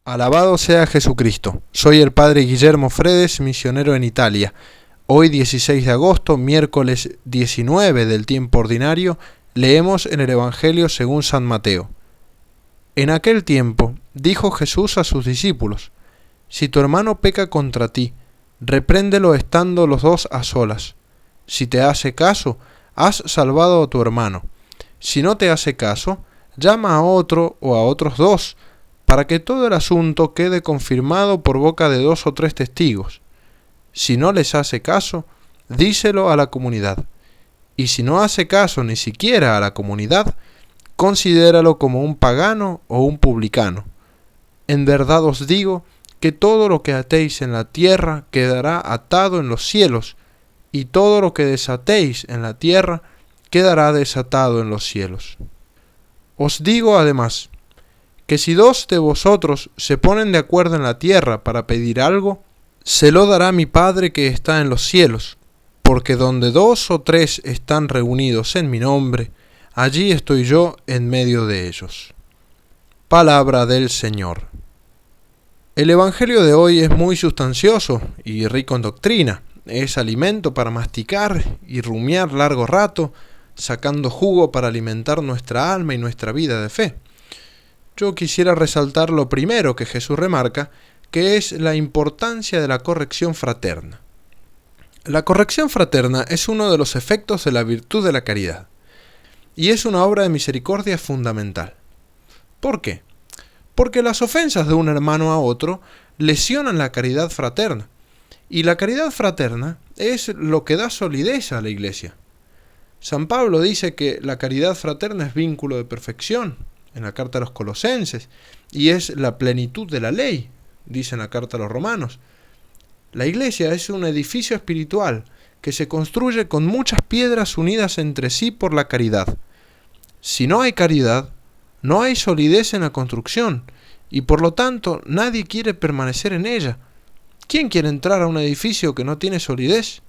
Alabado sea Jesucristo. Soy el Padre Guillermo Fredes, misionero en Italia. Hoy 16 de agosto, miércoles 19 del tiempo ordinario, leemos en el Evangelio según San Mateo. En aquel tiempo dijo Jesús a sus discípulos: Si tu hermano peca contra ti, repréndelo estando los dos a solas. Si te hace caso, has salvado a tu hermano. Si no te hace caso, llama a otro o a otros dos, para que todo el asunto quede confirmado por boca de 2 o 3 testigos. Si no les hace caso, díselo a la comunidad. Y si no hace caso ni siquiera a la comunidad, considéralo como un pagano o un publicano. En verdad os digo que todo lo que atéis en la tierra quedará atado en los cielos, y todo lo que desatéis en la tierra quedará desatado en los cielos. Os digo además, que si 2 de vosotros se ponen de acuerdo en la tierra para pedir algo, se lo dará mi Padre que está en los cielos, porque donde 2 o 3 están reunidos en mi nombre, allí estoy yo en medio de ellos. Palabra del Señor. El Evangelio de hoy es muy sustancioso y rico en doctrina. Es alimento para masticar y rumiar largo rato, sacando jugo para alimentar nuestra alma y nuestra vida de fe. Yo quisiera resaltar lo primero que Jesús remarca, que es la importancia de la corrección fraterna. La corrección fraterna es uno de los efectos de la virtud de la caridad, y es una obra de misericordia fundamental. ¿Por qué? Porque las ofensas de un hermano a otro lesionan la caridad fraterna, y la caridad fraterna es lo que da solidez a la Iglesia. San Pablo dice que la caridad fraterna es vínculo de perfección, en la carta a los Colosenses, y es la plenitud de la ley, dice en la carta a los Romanos. La Iglesia es un edificio espiritual que se construye con muchas piedras unidas entre sí por la caridad. Si no hay caridad, no hay solidez en la construcción, y por lo tanto nadie quiere permanecer en ella. ¿Quién quiere entrar a un edificio que no tiene solidez?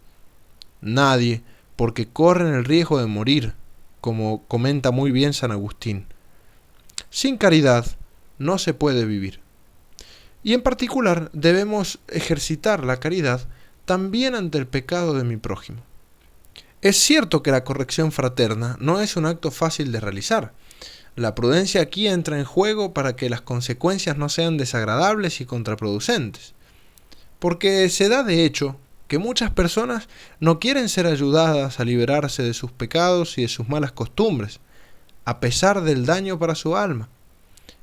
Nadie, porque corren el riesgo de morir, como comenta muy bien San Agustín. Sin caridad no se puede vivir. Y en particular debemos ejercitar la caridad también ante el pecado de mi prójimo. Es cierto que la corrección fraterna no es un acto fácil de realizar. La prudencia aquí entra en juego para que las consecuencias no sean desagradables y contraproducentes. Porque se da de hecho que muchas personas no quieren ser ayudadas a liberarse de sus pecados y de sus malas costumbres, a pesar del daño para su alma.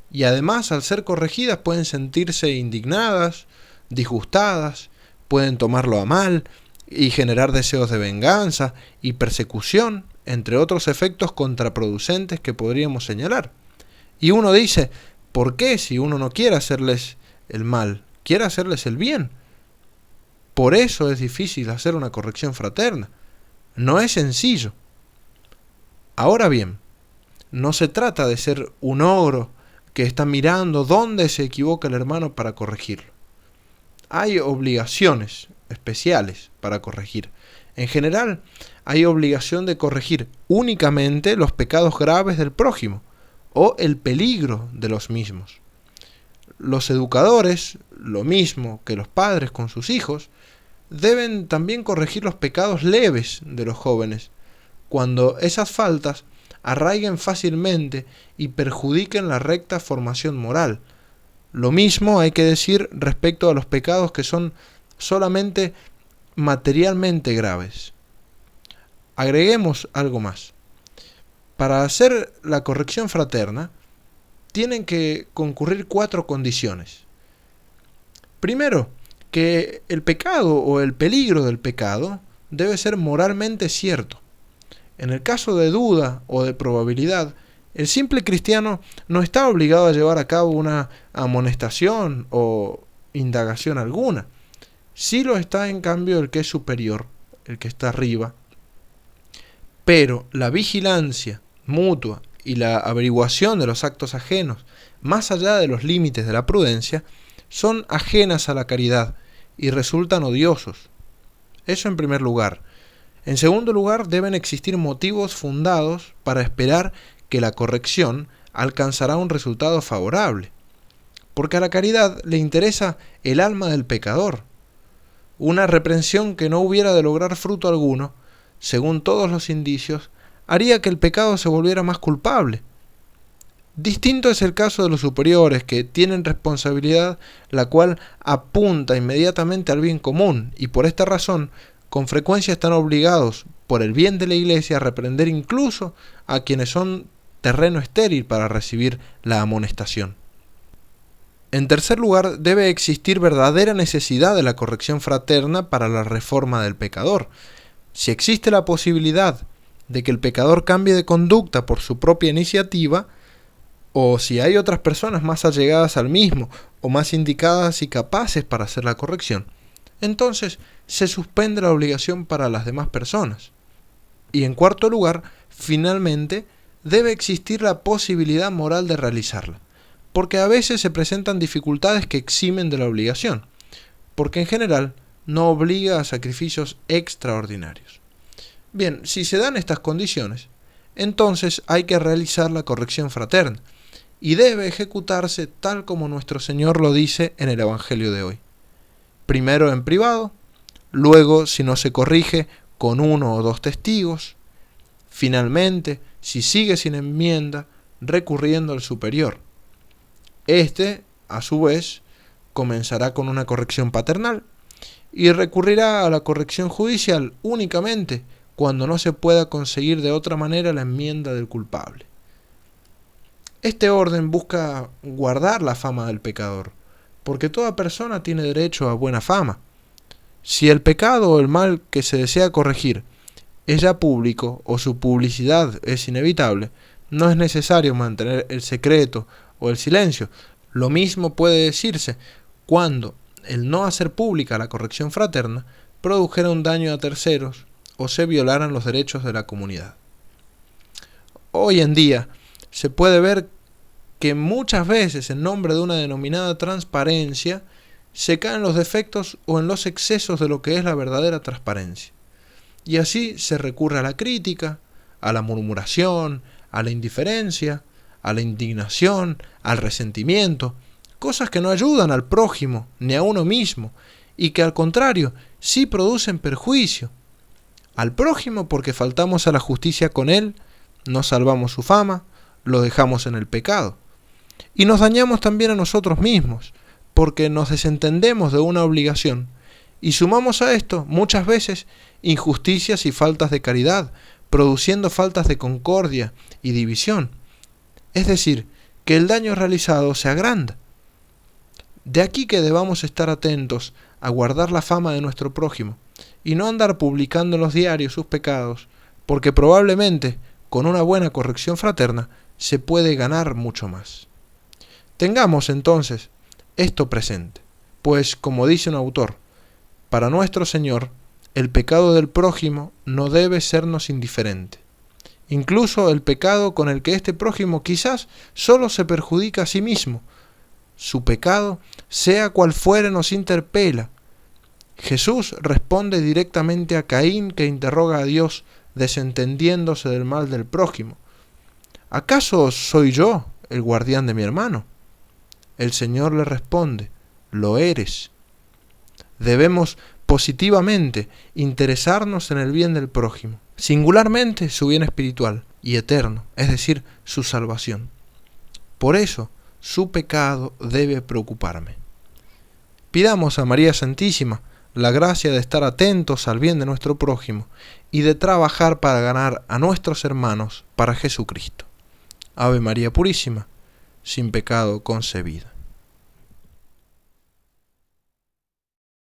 Y además, al ser corregidas, pueden sentirse indignadas, disgustadas, pueden tomarlo a mal y generar deseos de venganza y persecución, entre otros efectos contraproducentes que podríamos señalar. Y uno dice, ¿por qué si uno no quiere hacerles el mal, quiere hacerles el bien? Por eso es difícil hacer una corrección fraterna. No es sencillo. Ahora bien, no se trata de ser un ogro que está mirando dónde se equivoca el hermano para corregirlo. Hay obligaciones especiales para corregir. En general, hay obligación de corregir únicamente los pecados graves del prójimo o el peligro de los mismos. Los educadores, lo mismo que los padres con sus hijos, deben también corregir los pecados leves de los jóvenes, cuando esas faltas arraiguen fácilmente y perjudiquen la recta formación moral. Lo mismo hay que decir respecto a los pecados que son solamente materialmente graves. Agreguemos algo más. Para hacer la corrección fraterna, tienen que concurrir 4 condiciones. Primero, que el pecado o el peligro del pecado debe ser moralmente cierto. En el caso de duda o de probabilidad, el simple cristiano no está obligado a llevar a cabo una amonestación o indagación alguna. Sí lo está, en cambio, el que es superior, el que está arriba. Pero la vigilancia mutua y la averiguación de los actos ajenos, más allá de los límites de la prudencia, son ajenas a la caridad y resultan odiosos. Eso en primer lugar. En segundo lugar, deben existir motivos fundados para esperar que la corrección alcanzará un resultado favorable. porque a la caridad le interesa el alma del pecador. Una reprensión que no hubiera de lograr fruto alguno, según todos los indicios, haría que el pecado se volviera más culpable. Distinto es el caso de los superiores, que tienen responsabilidad la cual apunta inmediatamente al bien común, y por esta razón con frecuencia están obligados, por el bien de la Iglesia, a reprender incluso a quienes son terreno estéril para recibir la amonestación. En tercer lugar, debe existir verdadera necesidad de la corrección fraterna para la reforma del pecador. Si existe la posibilidad de que el pecador cambie de conducta por su propia iniciativa, o si hay otras personas más allegadas al mismo, o más indicadas y capaces para hacer la corrección, entonces se suspende la obligación para las demás personas. Y en cuarto lugar, finalmente, debe existir la posibilidad moral de realizarla, porque a veces se presentan dificultades que eximen de la obligación, porque en general no obliga a sacrificios extraordinarios. Bien, si se dan estas condiciones, entonces hay que realizar la corrección fraterna, y debe ejecutarse tal como nuestro Señor lo dice en el Evangelio de hoy. Primero en privado, luego, si no se corrige, con 1 o 2 testigos, finalmente, si sigue sin enmienda, recurriendo al superior. Este, a su vez, comenzará con una corrección paternal y recurrirá a la corrección judicial únicamente cuando no se pueda conseguir de otra manera la enmienda del culpable. Este orden busca guardar la fama del pecador, porque toda persona tiene derecho a buena fama. Si el pecado o el mal que se desea corregir es ya público o su publicidad es inevitable, no es necesario mantener el secreto o el silencio. Lo mismo puede decirse cuando el no hacer pública la corrección fraterna produjera un daño a terceros o se violaran los derechos de la comunidad. Hoy en día se puede ver que muchas veces en nombre de una denominada transparencia se caen los defectos o en los excesos de lo que es la verdadera transparencia. Y así se recurre a la crítica, a la murmuración, a la indiferencia, a la indignación, al resentimiento, cosas que no ayudan al prójimo ni a uno mismo y que al contrario sí producen perjuicio. Al prójimo porque faltamos a la justicia con él, no salvamos su fama, lo dejamos en el pecado. Y nos dañamos también a nosotros mismos, porque nos desentendemos de una obligación y sumamos a esto muchas veces injusticias y faltas de caridad, produciendo faltas de concordia y división. Es decir, que el daño realizado se agranda. De aquí que debamos estar atentos a guardar la fama de nuestro prójimo y no andar publicando en los diarios sus pecados, porque probablemente con una buena corrección fraterna se puede ganar mucho más. Tengamos entonces esto presente, pues como dice un autor, para nuestro Señor el pecado del prójimo no debe sernos indiferente. Incluso el pecado con el que este prójimo quizás solo se perjudica a sí mismo, su pecado, sea cual fuere, nos interpela. Jesús responde directamente a Caín, que interroga a Dios desentendiéndose del mal del prójimo. ¿Acaso soy yo el guardián de mi hermano? El Señor le responde, lo eres. Debemos positivamente interesarnos en el bien del prójimo, singularmente su bien espiritual y eterno, es decir, su salvación. Por eso, su pecado debe preocuparme. Pidamos a María Santísima la gracia de estar atentos al bien de nuestro prójimo y de trabajar para ganar a nuestros hermanos para Jesucristo. Ave María Purísima, sin pecado concebida.